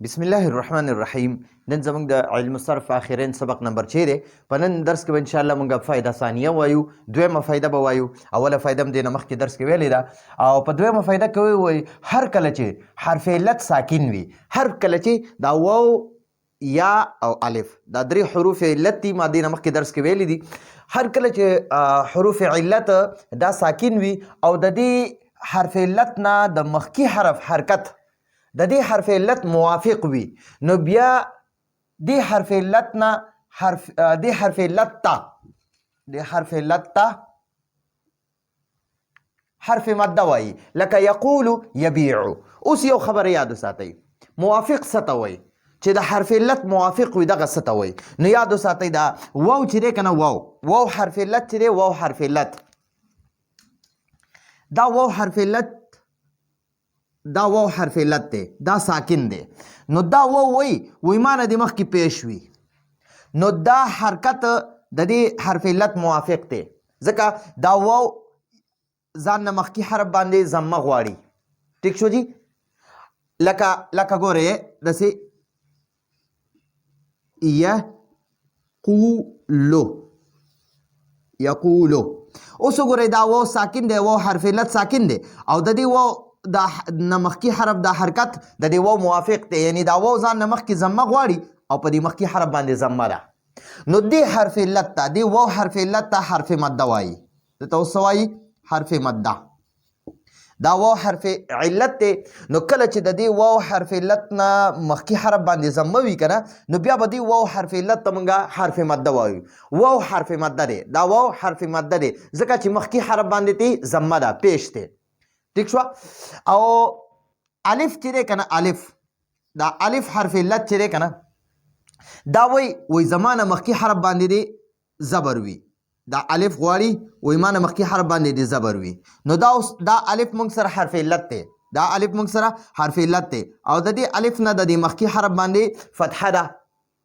بسم الله الرحمن الرحیم. نن زموږ د علم الصرف اخرین سبق نمبر 6 دی. په نن درس کې به انشاءالله موږ فایده ثانیه وایو، دویمه فایده به وایو. اوله فایده هم دې نه مخکې درس کې ویلې ده، او په دویمه فایده کې وایي هر کله چې حرف علت ساکن وي، هر کله چې دا واو یا او الف دا درې حروف علت دي، ما دې نه مخکې درس کې ویلې دي. هر کله چې حروف علت دا ساکن وي او د دې حرف علت نه د مخکې حرف حرکت د دې حرف علت موافق وي، نو بیا دې حرف علت نه دې حرف علت ته حرف مده وایي، لکه یقول یبیع. اوس یو خبر یاد وساتئ، موافق څه ته وایي؟ چې د حرف علت موافق وي دغه څه ته وایي. نو یاد وساتئ دا واو چې دی که نه، واو حرف علت چې دی، واو حرف علت دا واو حرف علت دا واو حرف علت دی، دا ساکن دی. نو دا واو وی معنی د مخکې پیش وي، نو دا حرکت د دې حرف علت موافق دی، ځکه دا واو ځان نه مخکې حرف باندې ضمه غواړي. ټیک شو جی؟ لکه ګورئ داسې یقولو. اوس وګورئ دا واو ساکن دی، واو حرف علت ساکن دی، او د دې واو دا نه مخکې حرف دا حرکت د دې واو موافق دی، یعنی دا واو ځان نه مخکې ضمه غواړي او په دې مخکې حرف باندې ضمه ده. نو دې حرف علت ته، دې واو حرف علت ته حرف مده وایي. دته اوس څه وایي؟ حرف مده. دا واو حرف علت دی، نو کله چې د دې واو حرف علت نه مخکې حرف باندې ضمه وي که نه، نو بیا به دې واو حرف علت ته موږ حرف مده وایو. واو حرف مده دی، دا واو حرف مده دی ځکه چې مخکې حرف باندې تی ضمه ده، پیش دی. ٹھیک شو؟ او الف چې دی که نه، الف دا الف حرف علت چې دی که نه، دا وی زمانه مخکې حرف باندې دی زبر وي. دا الف غواړي وی مانه مخکې حرف باندې دی زبر وي، نو دا الف موږ سره حرف علت دی، دا الف موږ سره حرف علت دی، او د دې الف نه د دې مخکې حرف باندې فتحه ده،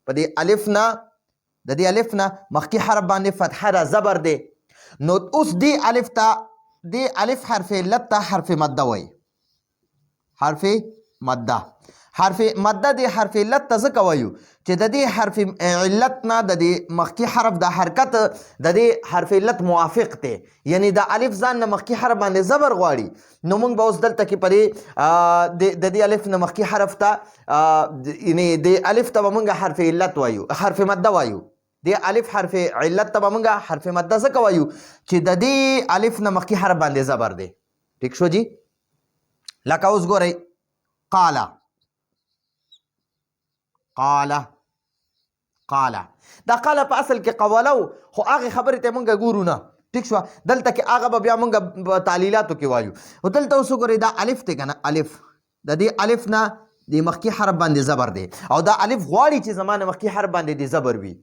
په دې الف نه د دې الف نه مخکې حرف باندې فتحه ده، زبر دی. نو اوس دې الف ته دی الف حرف علت ته حرف مده وایي. حرف مده دی حرف علت ته ځکه وایو چې د دې حرف علت نه د دې مخکې حرف د حرکت د دې حرف علت موافق دی، یعنی د الف ځان نه مخکې حرف باندې زبر غواړي. نو موږ به اوس دلته کې په د دې الف نه مخکې حرف ته، یعنی د الف ته به موږ حرف علت وایو، حرف مده وایو. د الف حرف علت ته به موږ حرف مده ځکه وایو چې د دې الف نه مخکې حرف باندې زبر دی. ټیک شو جی؟ لکه اوس ګورئ قاله. دا قاله په اصل کې قوله و، خو هغې خبرې ته موږ ګورو نه. ټیک شوه؟ دلته کې هغه به بیا موږ په تعلیلاتو کې وایو. او دلته اوس وګورئ دا الف دی که نه، الف د دې الف نه د مخکې حرف باندې زبر دی، او دا الف غواړي چې زما نه مخکې حرف باندې دی زبر وي.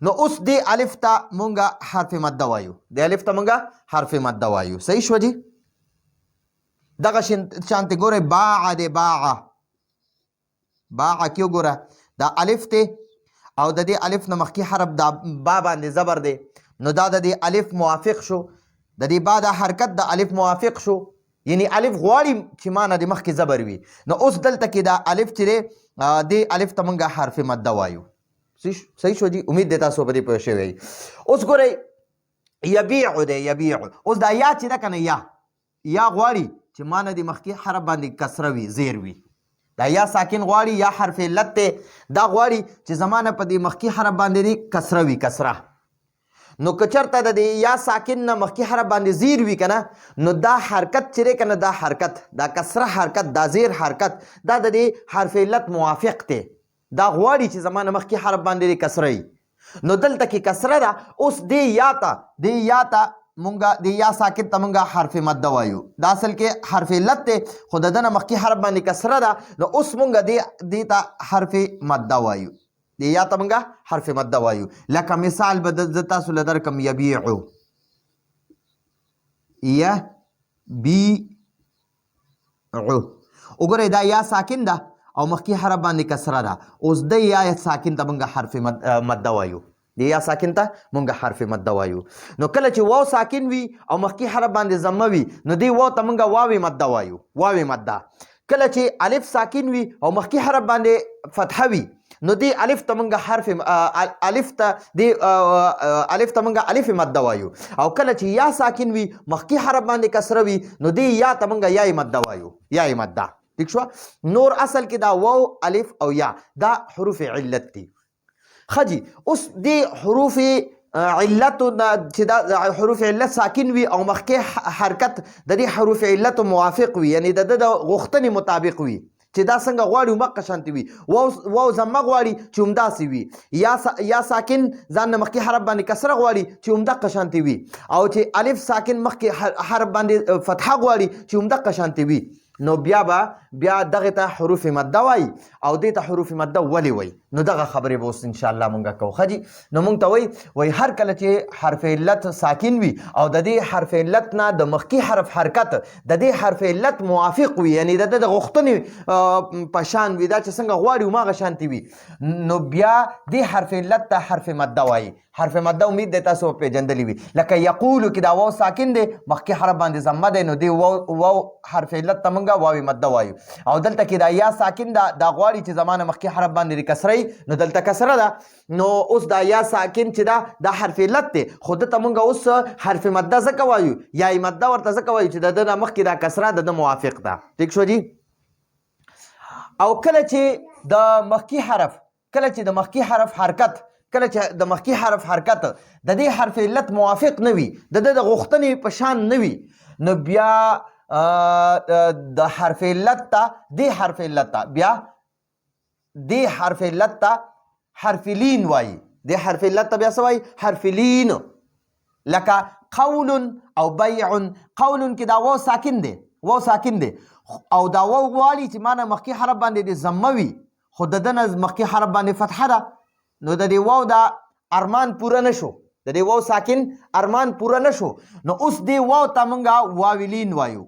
نو اوس دې الف ته مونږ حرف مده وایو، دې الف ته مونږ حرف مده وایو. صحیح شو جی؟ دغه شانتې ګورئ باع دی، باع کې وګوره دا الف دی او د دې الف نه مخکې حرف دا با باندې زبر دی، نو دا د دې الف موافق شو، د دې با دا حرکت د الف موافق شو، یعنی الف غواړي چې ما نه د مخکې زبر وي. نو اوس دلته کې دا الف چې دی دې الف ته مونږ حرف مده وایو. صحیح شو جی؟ امید دی تاسو په دې پوه شوي. اوس ګورئ یبیع دی، یبیع. اوس دا یا چې ده که نه، یا غواړي چې ما نه د مخکې حرف باندې کسره وي، زیر وي. دا یا ساکن غواړي، یا حرف علت دی، دا غواړي چې زما نه په دې مخکې حرف باندې دی کسره وي، کسره. نو که چېرته د دې یا ساکن نه مخکې حرف باندې زیر وي که نه، نو دا حرکت چې دی که نه، دا حرکت دا کسره حرکت دا زیر حرکت دا د دې حرف علت موافق دی، دا غواړي چې زما نه مخکې حرف باندې کسره وي. نو دلته کې کسره ده. اوس دې یا ته مونږ د یا ساکن ته مونږ حرف مده وایو. دا اصل کې حرف علت دی، خو د ده نه مخکې حرف باندې کسره ده، نو اوس مونږ دې ته حرف مده وایو، د یا ته مونږ حرف مده وایو. لکه مثال به زه تاسو له درکم، یبیعو، وګورئ دا یا ساکن ده او مخکې حرف باندې کسره ده. اوس د یا ساکن ته مونږ حرف مده وایو، د یا ساکن ته مونږ حرف مده وایو. نو کله چې واو ساکن وي او مخکې حرف باندې ضمه وي، نو دې واو ته مونږ واو مده وایو، واو مده. کله چې الف ساکن وي او مخکې حرف باندې فتحه وي نو دی الف ته موږ حرف الف ته موږ الف مد وایو او کله چې یا ساکن وي مخکې حرف باندې کسره وي نو دی یا ته موږ یا مد وایو یا مد. ٹھیک شو. نور اصل کې دا واو الف او یا دا حروف علت دي. خجی اوس دی حروف علت چې دا حروف علت ساکن وي او مخکې حرکت د دې حروف علت موافق وي یعنی د غوښتنې مطابق وي چې دا څنګه غواړي همغه شانتې وي. واو ضمه غواړي چې همداسې وي. یا ساکن ځان نه مخکې حرف باندې کسره غواړي چې همدغه شانتې وي او چې الف ساکن مخکې حرف باندې فتحه غواړي چې همدغه شانتې وي نو بیا دغه ته حروف مده وای او دې ته حروف مده ولې وای نو دغه خبرې به اوس ان شاء الله مونږ کوو. خجی نو مونږ ته وای هر کله چې حرف علت ساکن وي او د دې حرف علت نه د مخکې حرف حرکت د دې حرف علت موافق وي یعنی د غوښتنې په شان وي دا چې څنګه غواړي هماغه شانتې وي نو بیا دې حرف علت ته حرف مده وای. حرف مده امید دی تاسو پیژندلی وي لکه یقولو کې دا واو ساکن دی مخکې حرف باندې ضمه دی نو دی واو حرف علت ته موږ واو مده وایو او دلته کې دا یا ساکن دا غواړي چې زمانه مخکې حرف باندې کسره نو دلته کسره ده نو اوس دا یا ساکن چې دا حرف علت دی خو دته موږ اوس حرف مده ځکه وایو یا مده ورته ځکه وایو چې د مخکې دا کسره د موافق ده. ٹھیک شو جی. او کله چې د مخکې حرف حرکت کله چې د مخکې حرف حرکت د دې حرف علت موافق نه وي د غوښتنې په شان نه وي نو بیا د حرف علت ته حرف لین وایي. د حرف علت ته بیا څه وایي حرف لین. لکه قول او بیع. قول کې دا واو ساکن دی او دا واو غواړي چې مانه مخکې حرف باندې د ضمه وي خو د دنه مخکې حرف باندې فتحه ده نو د دې واو دا ارمان پوره نشو د دې واو ساکن ارمان پوره نشو نو اوس دې واو ته مونږه واویلین وایو.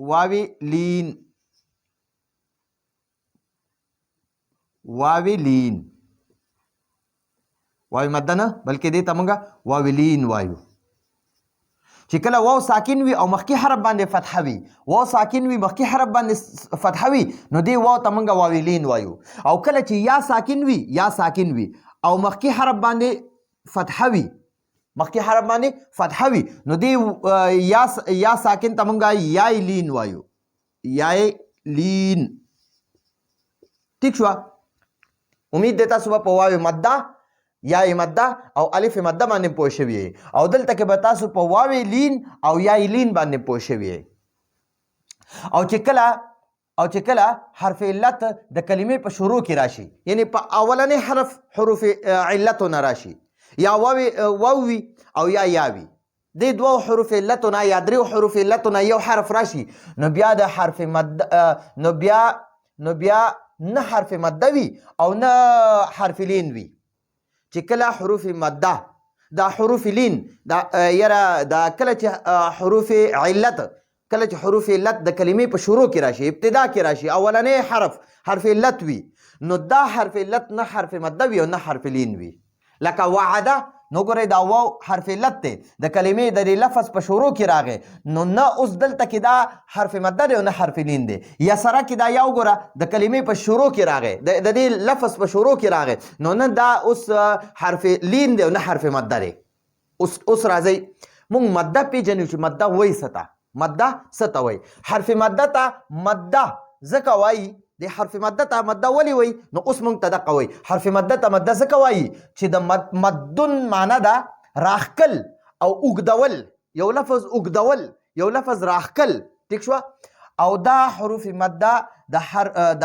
واویلین واوی مده نه بلکې دې ته مونږه واویلین وایو. چې کله واو ساکن وي او مخکې حرف باندې فتحه وي نو دې واو ته مونږ واویلین وایو. او کله چې یا ساکن وي او مخکې حرف باندې فتحه وي نو دې یا ساکن ته مونږ یای لین وایو. ٹھیک شو. امید دی تاسو به په واو مده یا مده او الف مده باندې پوه شوي او دلته کې به تاسو په واو لین او یا لین باندې پوه شوي او چې کله حرف علت د کلمې په شروع کې راشي یعنی په اولنې حرف حروف علتونه راشي یا واو وي او یا وي د دوه حروف علتونه یا درې حروف علتونه یو حرف راشي نو بیا د حرف مده نو بیا نه حرف مده وي او نه حرف لین وي. چې کله حروف مده دا حروف لین دا کله چې حروف علت د کلمې په شروع کې راشي ابتدا کې راشي اولنې حرف علت وي نو دا حرف علت نه حرف مده وي او نه حرف لین وي. لکه وعده نو ګورئ دا واو حرف علت دی د کلمې د لفظ په شروع کې راغی نو نه اوس دلته کې دا حرف مده دی او نه حرف لین دی. یا سره کې دا یا وګوره د کلمې په شروع کې راغی د دې لفظ په شروع کې راغی نو نه دا اوس حرف لین دی او نه حرف مده دی. اوس راځئ مونږ مده پیژنو چې مده وایي څه ته وایي. حرف مده ته مده ځکه وایي د حرف مده ته مده ولې وایي نو اوس مونږ ته دقه وایي حرف مده ته مده ځکه وایي چې د مدون معنا ده راښکل او اوږدول یو لفظ راښکل. ٹھیک شو. او دا حروف مده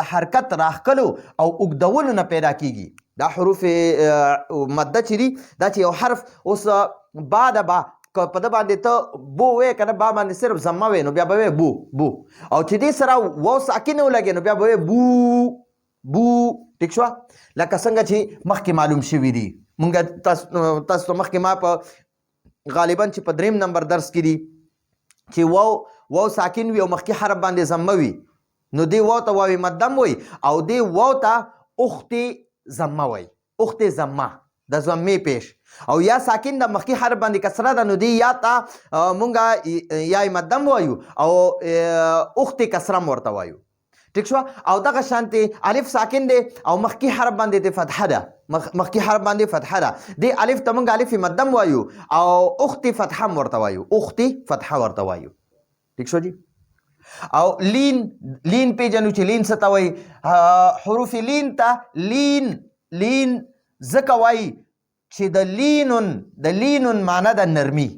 د حرکت راښکلو او اوږدولو نه پیدا کیږي. دا حروف مده چې دي دا چې یو حرف اوس با ده با که په ده باندې ته بو وې که نه با باندې صرف ضمه وې نو بیا به وې بو او چې دې سره واو ساکن ولګې نو بیا به وې بو. ټیک شوه. لکه څنګه چې مخکې معلوم شوي دي مونږ تاسو ته مخکې ما په غالبا چې په 3 نمبر درس کې دي چې واو ساکن وي او مخکې حرف باندې ضمه وي نو دې واو ته واو مدم وي او دې واو ته اخت ضمه وي. اخت ضمه د ضمې پیش او یا ساکن د مخکې حرف باندې کسره ده نو دی یا ته مونږه یا مدم وایو او اخت کسره ورته وایو ټیک شو او دغه شانتي الف ساکن دی او مخکې حرف باندې د فتحه ده مخکې حرف باندې فتحه ده دی الف ته مونږ الف مدم وایو او اخت فتحه ورته وایو اخت فتحه ورته وایو ټیک شو جی او لین پیژنو چې لین څه ته وایي حروف لین ته لین ځکه وایي چې د لینون معنا د نرمي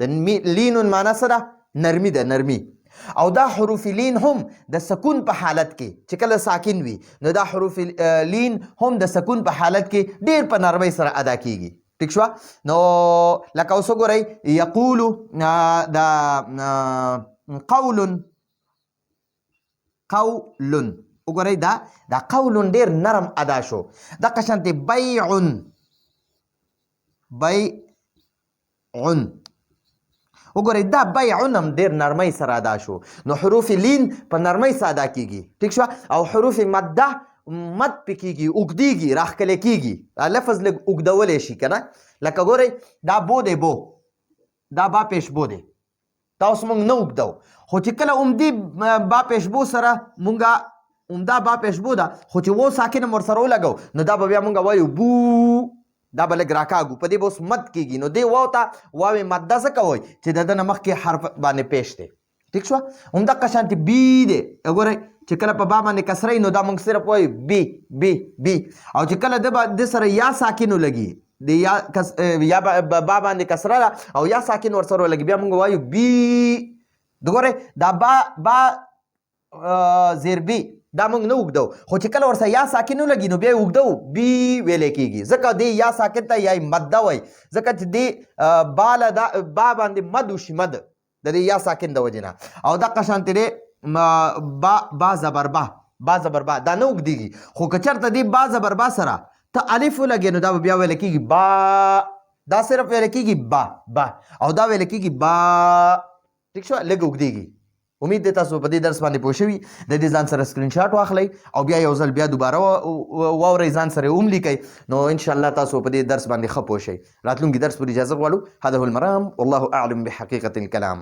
د لینون معنا څه ده نرمي ده نرمي او دا حروف لین هم د سکون په حالت کې چې کله ساکن وي نو دا حروف لین هم د سکون په حالت کې ډیر په نرمۍ سره ادا کیږي ټیک شو نو لکه اوس وګورئ یقولو دا قول وګورئ دا قول ډیر نرم ادا شو دغه شانتې بیع وګورئ دا بیعون هم ډیر نرمۍ سره ادا شو نو حروف لین په نرمۍ سره ادا کیږي ټیک شو او حروف مده مد پې کیږي اوږدیږي راښکلی کیږي لفظ لږ اوږدولی شي که نه لکه ګورئ دا بو دی بو دا با پیش بو دی دا اوس موږ نه اوږدو خو چې کله عمدي با پیش بو سره مونږه عمده با پیش بو ده خو چې و ساکن هم ورسره ولګو نو دا به بیا مونږ وایو بو دا به لږ راکاږو په دې به اوس مد کېږي نو دې واو ته واوې مده څه کوئ چې د ده نه مخکې حرف باندې پیش دی ټیک شوه همدغه شانتې بي دی وګورئ چې کله په با باندې کسره نو دا موږ صرف وایو بي او چې کله د سره یا ساکن ولګي د یا با باندې کسره ده او یا ساکن ورسره ولګي بیا موږ وایو بي وګورئ دا با زیر بي دا موږ نه اوږدو خو چې کله ورسره یا ساکن ولګي نو بیا یې اوږدو بي ویلی کېږي ځکه دی یا ساکن ته یا یې مده وایي ځکه چې دی با باندې مد وشي مد د دې یا ساکن د وجې نه او دغه شانتې دی با زبر با دا نه اوږدېږي خو که چېرته دی با زبر با سره ته الف ولګې نو دا به بیا ویلی کېږي با دا صرف ویلی کېږي با او دا ویلی کېږي با ټیک شوه لږ اوږدېږي امید دی تاسو په دې درس باندې پوه شوي د دې ځان سره سکرین شاټ واخلئ او بیا یو ځل بیا دوباره واورئ ځان سره یې هم لیکئ نو انشاءالله تاسو په دې درس باندې ښه پوه شئ راتلونکي درس پورې اجازه غواړو هذا هو المرام والله اعلم بحقیقة الكلام